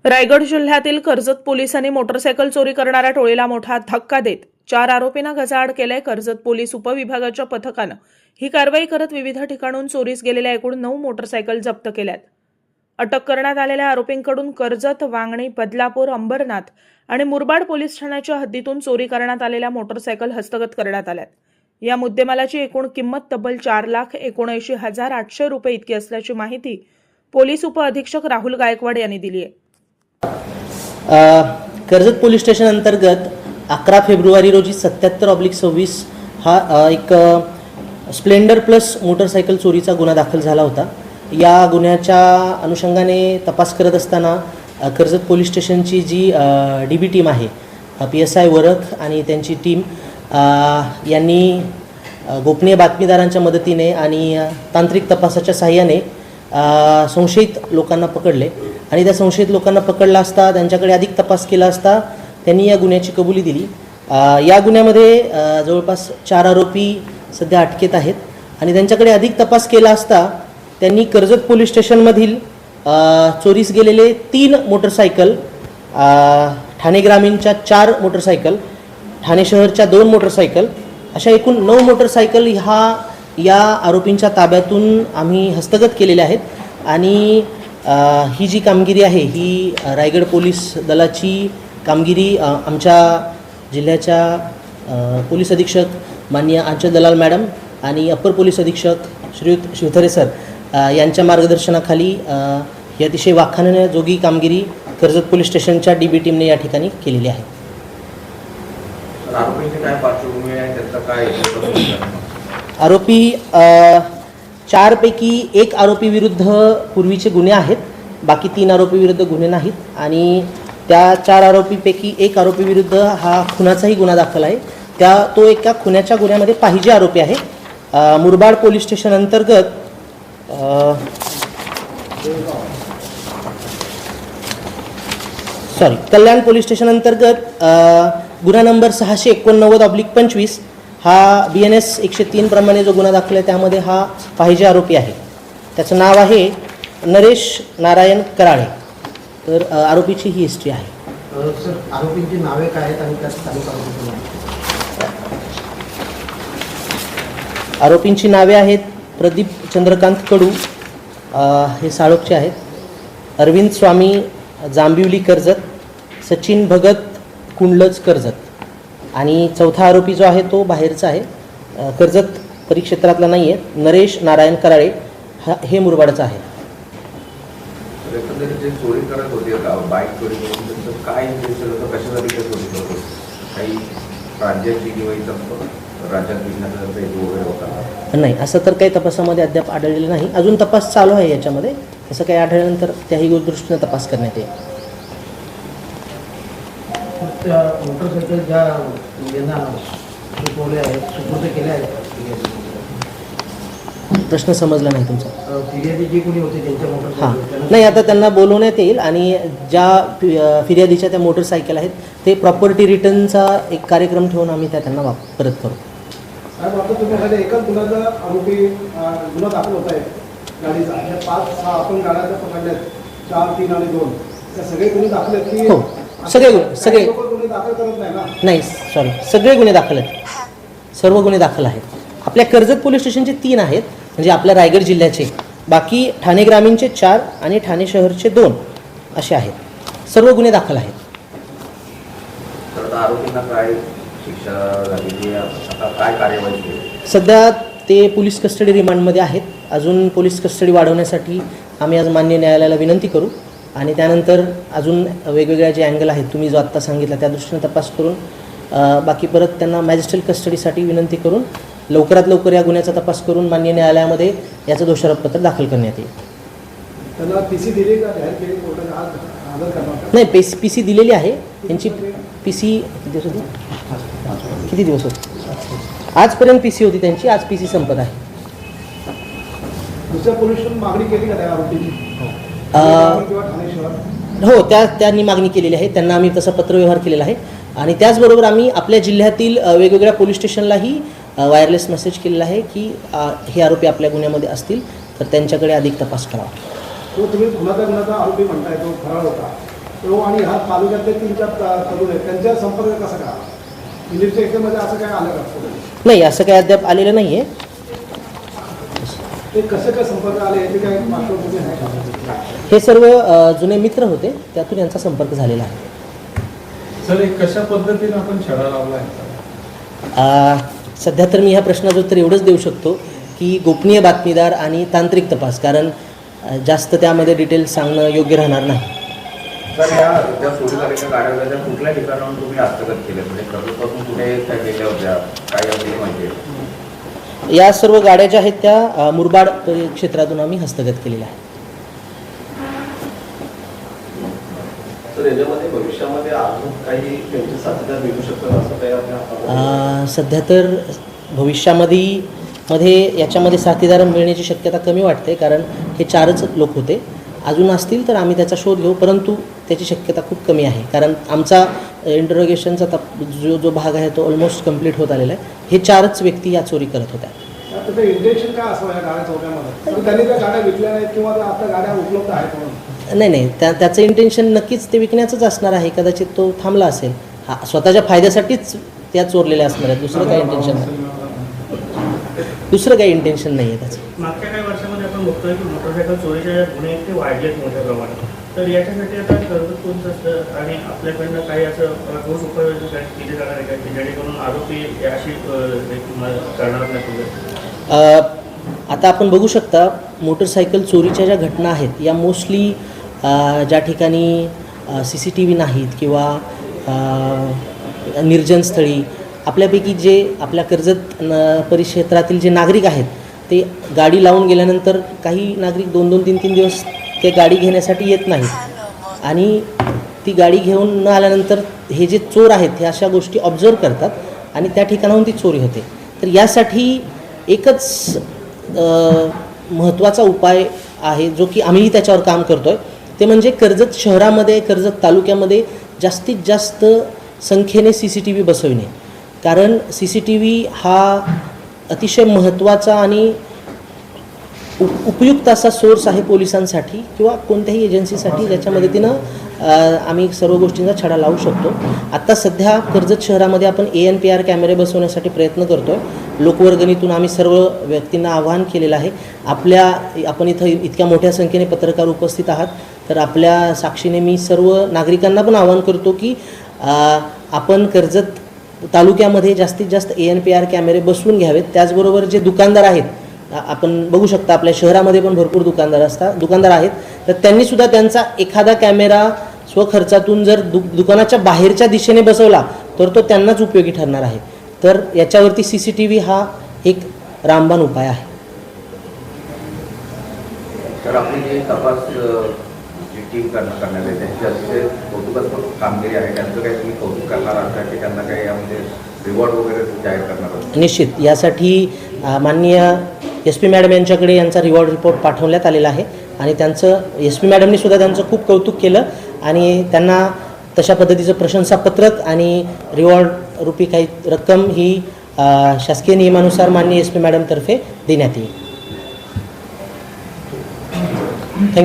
रायगड जिल्ह्यातील कर्जत पोलिसांनी मोटरसायकल चोरी करणाऱ्या टोळीला मोठा धक्का देत 4 आरोपींना गजाआड केलंय. कर्जत पोलीस उपविभागाच्या पथकानं ही कारवाई करत विविध ठिकाणून चोरीस गेलेल्या एकूण 9 मोटरसायकल जप्त केल्यात. अटक करण्यात आलेल्या आरोपींकडून कर्जत, वांगणी, बदलापूर, अंबरनाथ आणि मुरबाड पोलीस ठाण्याच्या हद्दीतून चोरी करण्यात आलेल्या मोटरसायकल हस्तगत करण्यात आल्यात. या मुद्देमालाची एकूण किंमत तब्बल 4,79,800 रुपये इतकी असल्याची माहिती पोलीस उपअधीक्षक राहुल गायकवाड यांनी दिली आहे. कर्जत पोलीस स्टेशन अंतर्गत 11 फेब्रुवारी रोजी 77/26 हा एक स्प्लेंडर प्लस मोटरसायकल चोरीचा गुन्हा दाखल झाला होता. या गुन्ह्याच्या अनुषंगाने तपास करत असताना कर्जत पोलीस स्टेशनची जी DB टीम आहे, PSI वरख आणि त्यांची टीम यांनी गोपनीय बातमीदारांच्या मदतीने आणि तांत्रिक तपासाच्या सहाय्याने संशयित लोकांना पकडले आणि त्या संशयित लोकांना पकडला असता त्यांच्याकडे अधिक तपास केला असता त्यांनी या गुन्ह्याची कबुली दिली. या गुन्ह्यामध्ये जवळपास 4 आरोपी सध्या अटकेत आहेत आणि त्यांच्याकडे अधिक तपास केला असता त्यांनी कर्जत पोलीस स्टेशनमधील चोरीस गेलेले 3 मोटरसायकल, ठाणे ग्रामीणच्या 4 मोटरसायकल, ठाणे शहरच्या 2 मोटरसायकल, अशा एकूण 9 मोटरसायकल या आरोपींच्या ताब्यातून आम्ही हस्तगत केलेल्या आहेत. आणि ही जी कामगिरी आहे ही रायगड पोलीस दलाची कामगिरी आमच्या जिल्ह्याच्या पोलीस अधीक्षक माननीय आंचल दलाल मॅडम आणि अप्पर पोलीस अधीक्षक श्रीयुत शिवथरे सर यांच्या मार्गदर्शनाखाली ही अतिशय वाखाणण्याजोगी कामगिरी कर्जत पोलीस स्टेशनच्या DB टीमने या ठिकाणी केलेली आहे. आरोपी 4 पैकी 1 आरोपी विरुद्ध पूर्वीचे गुन्हे आहेत, बाकी 3 आरोपी विरुद्ध गुन्हे नाहीत आणि त्या 4 आरोपीपैकी 1 आरोपी विरुद्ध हा खुनाचाही गुन्हा दाखल आहे. तो एका खुनाच्या गुन्ह्यामध्ये पाहिजे आरोपी आहे. मुरबाड पोलीस स्टेशन अंतर्गत कल्याण पोलीस स्टेशन अंतर्गत गुन्हा नंबर 689/25 हा BNS 103 प्रमाणे जो गुन्हा दाखल आहे त्यामध्ये हा पाहिजे आरोपी आहे. त्याचं नाव आहे नरेश नारायण कराळे. तर आरोपीची ही हिस्ट्री आहे. सर, आरोपींची नावे काय आहेत आणि त्यात तालुका कोणता? आरोपींची नावे आहेत प्रदीप चंद्रकांत कडू, हे साळोखचे आहेत, अरविंद स्वामी जांभिवली कर्जत, सचिन भगत कुंडलज कर्जत आणि चौथा आरोपी जो आहे तो बाहेरचा आहे, कर्जत परिक्षेत्रातला नाही आहे, नरेश नारायण कराळे हे मुरबाडचा आहे. चोरी करत होते बाईक चोरी करून काय इंटेन्शन होतं, कशासाठी चोरी करत होते? काही राज्याची किंवा इतर राज्यात विकण्याचा वगैरे होता? नाही, असं तर काही तपासामध्ये अद्याप आढळलेलं नाही. अजून तपास चालू आहे याच्यामध्ये. असं काही आढळल्यानंतर त्याही दृष्टीने तपास करण्यात येईल. त्या मोटरसायकल ज्या यांना सुपवले आहेत, सुपूर्द केल्या आहेत, प्रश्न समजला नाही तुमचा. फिर्यादी जी कोणी होते त्यांच्या मोटरसायकल नाही, आता त्यांना बोलवण्यात येईल आणि ज्या फिर्यादीच्या त्या मोटरसायकल आहेत ते प्रॉपर्टी रिटर्नचा एक कार्यक्रम ठेवून आम्ही त्यांना परत करू. साहेब, आता तुम्ही एकाच गुन्ह्याचा आरोपी गुन्हा दाखल होत आहे गाडीचा. 5-6 आपण गाड्या पकडल्यात, 4, 3 आणि 2 त्या सगळे गुन्हे दाखल आहेत की? हो, सगळे गुन्हे दाखल करत नाही ना? नाही, सॉरी, सगळे गुन्हे दाखल आहेत. सर्व गुन्हे दाखल आहेत. आपल्या कर्जत पोलीस स्टेशनचे 3 आहेत, म्हणजे आपल्या रायगड जिल्ह्याचे. बाकी ठाणे ग्रामीणचे 4 आणि ठाणे शहरचे 2 असे आहेत. सर्व गुन्हे दाखल आहेत. आरोपींना काय शिक्षा झाली, आता काय कार्यवाही? सध्या ते पोलीस कस्टडी रिमांडमध्ये आहेत. अजून पोलीस कस्टडी वाढवण्यासाठी आम्ही आज मान्य न्यायालयाला विनंती करू आणि त्यानंतर अजून वेगवेगळ्या जे अँगल आहेत तुम्ही जो आत्ता सांगितला त्या दृष्टीने तपास करून बाकी परत त्यांना मॅजिस्ट्रेट कस्टडीसाठी विनंती करून लवकरात लवकर या गुन्ह्याचा तपास करून मान्य न्यायालयामध्ये याचं दोषारोपपत्र दाखल करण्यात येईल. त्यांना PC दिली का? जाहीर केली कोर्टाने आज हजर करणार? नाही, PC दिलेली आहे. त्यांची PC किती दिवस होते? आजपर्यंत PC होती त्यांची. आज PC संपत आहे. दुसऱ्या पोलीस स्टेशन मागणी केली का त्या आरोपीची? हो, त्यांनी मागणी केलेली आहे. त्यांना आम्ही तसा पत्रव्यवहार केलेला आहे आणि त्याचबरोबर आम्ही आपल्या जिल्ह्यातील वेगवेगळ्या पोलीस स्टेशनलाही वायरलेस मेसेज केलेला आहे की हे आरोपी आपल्या गुन्ह्यामध्ये असतील तर त्यांच्याकडे अधिक तपास करावा. तो तुम्ही गुन्हाचा आरोपी म्हणताय, तो फरार होता, तो आणि ह्या तालुक्यातले 3-4 तरुण आहेत त्यांच्या संपर्क कसा काय आला? मिलिटरी एक्शनमध्ये असं काय आलं का? नाही, असं काही अद्याप आलेलं नाही आहे. ते कसे काय संपर्क आले याची काय पार्श्वभूमी आहे का? हे सर्व जुने मित्र होते, त्यातून यांचा संपर्क झालेला आहे. सर, एक कशा पद्धतीने आपण छडा लावला आहे? सध्या तर मी ह्या प्रश्नाचं उत्तर एवढंच देऊ शकतो की गोपनीय बातमीदार आणि तांत्रिक तपास, कारण जास्त त्यामध्ये डिटेल्स सांगणं योग्य राहणार नाही. तर या ज्या चोरी झालेल्या गाड्या होत्या त्या कुठल्या ठिकाणाहून तुम्ही हस्तगत केल्या, म्हणजे कर्जतपासून कुठे त्या गेल्या होत्या, काय आपली माहिती आहे? या सर्व गाड्या ज्या आहेत त्या मुरबाड क्षेत्रातून आम्ही हस्तगत केलेल्या आहेत. तर याच्यामध्ये भविष्यामध्ये अजून काही त्यांचे साथीदार भेटू शकतात असं काही आपल्या सध्या तर भविष्यामध्ये याच्यामध्ये साथीदार मिळण्याची शक्यता कमी वाटते, कारण हे 4च लोक होते. अजून असतील तर आम्ही त्याचा शोध घेऊ, परंतु त्याची शक्यता खूप कमी आहे, कारण आमचा इंटरोगेशनचा जो भाग आहे तो ऑलमोस्ट कंप्लीट होत आलेला आहे. हे 4च व्यक्ती या चोरी करत होत्या. त्याचं इंटेन्शन काय असावं या गाड्या चौक्यामध्ये? तर त्यांनी त्या गाड्या विकल्या नाहीत किंवा त्या आता गाड्या उपलब्ध आहेत म्हणून? नाही, त्याचं इंटेन्शन नक्कीच ते विकण्याचंच असणार आहे. कदाचित तो थांबला असेल. स्वतःच्या फायद्यासाठीच त्या चोरलेल्या असणार आहेत. दुसरं काही इंटेन्शन नाही आहे त्याचं. मागच्या काही वर्षामध्ये आपण बघतोय की मोटरसायकल चोरीचे जे गुन्हे आहेत ते वाढलेत मोठ्या प्रमाणात. तर याच्यासाठी आता कर्जत पोलीस असतं आणि आपल्याकडनं काही असं ठोस उपाययोजना केली जाणार आहे का की जेणेकरून आरोपी अशी करणार नाही पुढे? आता आपण बघू शकता, मोटरसायकल चोरीच्या ज्या घटना आहेत या मोस्टली ज्या ठिकाणी CCTV नाहीत किंवा निर्जन स्थळी, आपल्यापैकी जे आपल्या कर्जत परिक्षेत्रातील जे नागरिक आहेत ते गाडी लावून गेल्यानंतर काही नागरिक 2-2, 3-3 दिवस ते गाडी घेण्यासाठी येत नाहीत आणि ती गाडी घेऊन न आल्यानंतर हे जे चोर आहेत हे अशा गोष्टी ऑब्झर्व करतात आणि त्या ठिकाणाहून ती चोरी होते. तर यासाठी एकच महत्त्वाचा उपाय आहे जो की आम्हीही त्याच्यावर काम करतो आहे, ते म्हणजे कर्जत शहरामध्ये, कर्जत तालुक्यामध्ये जास्तीत जास्त संख्येने CCTV बसविणे. कारण CCTV हा अतिशय महत्त्वाचा आणि उपयुक्त असा सोर्स आहे पोलिसांसाठी किंवा कोणत्याही एजन्सीसाठी, ज्याच्या मदतीनं आम्ही सर्व गोष्टींचा छडा लावू शकतो. आत्ता सध्या कर्जत शहरामध्ये आपण ANPR कॅमेरे बसवण्यासाठी प्रयत्न करतो आहे. लोकवर्गणीतून आम्ही सर्व व्यक्तींना आवाहन केलेलं आहे. आपण इथं इतक्या मोठ्या संख्येने पत्रकार उपस्थित आहात, तर आपल्या साक्षीने मी सर्व नागरिकांना पण आवाहन करतो की आपण कर्जत तालुक्यामध्ये जास्तीत जास्त ANPR कॅमेरे बसवून घ्यावेत. त्याचबरोबर जे दुकानदार आहेत, आपण बघू शकता आपल्या शहरामध्ये पण भरपूर दुकानदार आहेत, तर त्यांनीसुद्धा त्यांचा एखादा कॅमेरा स्वखर्चातून जर दुकानाच्या बाहेरच्या दिशेने बसवला तर तो त्यांनाच उपयोगी ठरणार आहे. तर याच्यावरती CCTV हा एक रामबाण उपाय आहे. तर आपली जी तपास जी टीम करण्यात आहे त्यांची अतिशय कौतुकास्पद कामगिरी आहे. त्यांचं काही तुम्ही कौतुक करणार आहात की त्यांना काही यामध्ये रिवॉर्ड वगैरे जाहीर करणार आहात? निश्चित. यासाठी माननीय SP मॅडम यांच्याकडे यांचा रिवॉर्ड रिपोर्ट पाठवण्यात आलेला आहे आणि त्यांचं SP मॅडमनी सुद्धा त्यांचं खूप कौतुक केलं आणि त्यांना तशा पद्धतीचं प्रशंसापत्रक आणि रिवॉर्ड रूपी काही रक्कम ही शासकीय नियमानुसार माननीय SP मॅडमतर्फे देण्यात येईल. थँक्यू.